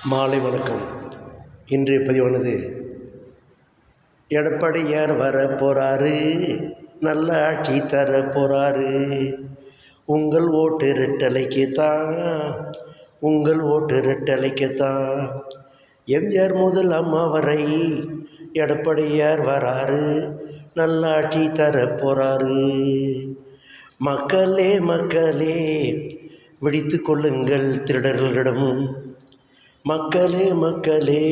மாலை வணக்கம். இன்றைய பதிவானது, எடப்பாடியார் வர போகிறாரு, நல்ல ஆட்சி தர போகிறாரு, உங்கள் ஓட்டு ரெட்டலைக்குத்தான், உங்கள் ஓட்டு ரெட்டலைக்குத்தான். எம்ஜிஆர் முதல் அம்மா வரை எடப்பாடியார் வராரு, நல்ல ஆட்சி தர போகிறாரு. மக்களே மக்களே விழித்து கொள்ளுங்கள் திருடர்களிடம், மக்களே மக்களே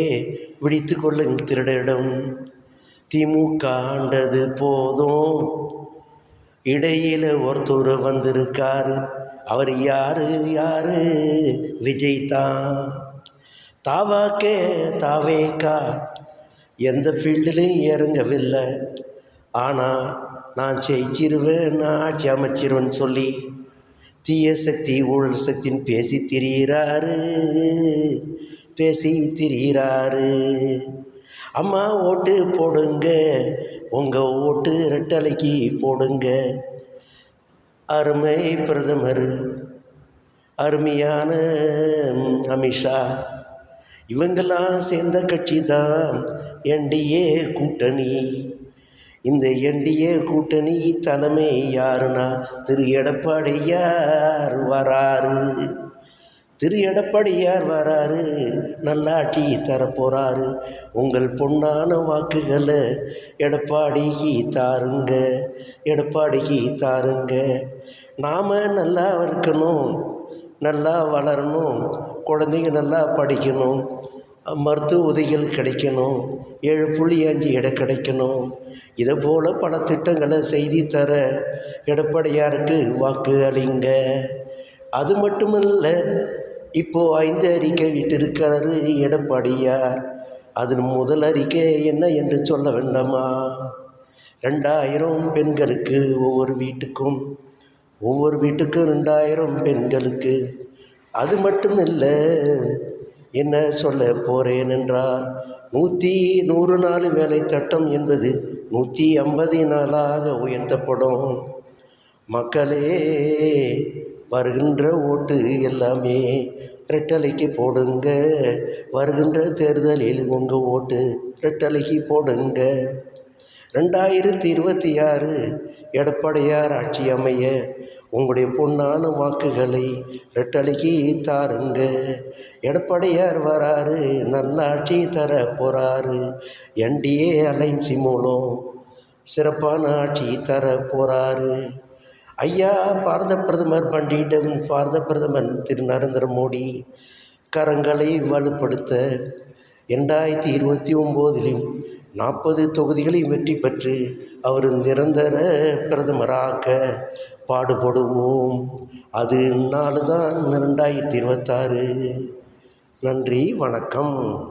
விழித்து கொள்ளுங்கள் திருடரிடம். திமுக ஆண்டது போதும், இடையில் ஒருத்தர் வந்திருக்காரு, அவர் யாரு யாரு? விஜய் தான். தாவாக்கே தாவேக்கா எந்த ஃபீல்டுலையும் இறங்கவில்லை, ஆனால் நான் ஜெயிச்சிருவேன், நான் ஆட்சி அமைச்சிருவேன்னு சொல்லி தீய சக்தி ஊழல் சக்தின்னு பேசி திரியிறாரு. அம்மா ஓட்டு போடுங்க, உங்கள் ஓட்டு ரெட்டலைக்கு போடுங்க. அருமை பிரதமர், அருமையான அமித்ஷா, இவங்கெல்லாம் சேர்ந்த கட்சி தான் என்டிஏ கூட்டணி. இந்த என்டிஏ கூட்டணி தலைமை யாருன்னா திரு எடப்பாடியார் வராரு. திரு எடப்பாடியார் வராரு, நல்லாட்சி தரப்போகிறாரு. உங்கள் பொன்னான வாக்குகளை எடப்பாடிக்கு தாருங்க, எடப்பாடிக்கு தாருங்க. நாம் நல்லா இருக்கணும், நல்லா வளரணும், குழந்தைங்க நல்லா படிக்கணும், மருத்துவ உதவிகள் கிடைக்கணும், 7.5 இடம் கிடைக்கணும். இதை போல் பல திட்டங்களை செய்தி தர எடப்பாடியாருக்கு வாக்கு அளிங்க. அது மட்டுமல்ல, இப்போது 5 அறிக்கை விட்டிருக்கிறாரு எடப்பாடியார். அதில் முதல் அறிக்கை என்ன என்று சொல்ல வேண்டாமா? 2000 பெண்களுக்கு, ஒவ்வொரு வீட்டுக்கும் 2000 பெண்களுக்கு. அது மட்டும் இல்லை, என்ன சொல்ல போகிறேன் என்றால், 100 நாள் வேலை திட்டம் என்பது 150 நாளாக உயர்த்தப்படும். மக்களே, வருகின்ற ஓட்டு எல்லாமே ரெட்டலைக்கு போடுங்க. வருகின்ற தேர்தலில் உங்கள் ஓட்டு ரெட்டலைக்கு போடுங்க. 2026 எடப்பாடியார் ஆட்சி அமைய உங்களுடைய பொன்னான வாக்குகளை ரெட்டலைக்கு தாருங்க. எடப்பாடியார் வராரு, நல்ல ஆட்சி தர போகிறாரு. என்டிஏ அலைன்சி மூலம் சிறப்பான ஆட்சி தர போகிறாரு. ஐயா பாரத பிரதமர் பாரத பிரதமர் திரு நரேந்திர மோடி கரங்களை வலுப்படுத்த 2029 40 தொகுதிகளையும் வெற்றி பெற்று அவர் நிரந்தர பிரதமராக பாடுபடுவோம். அது நாள் தான் 2026. நன்றி, வணக்கம்.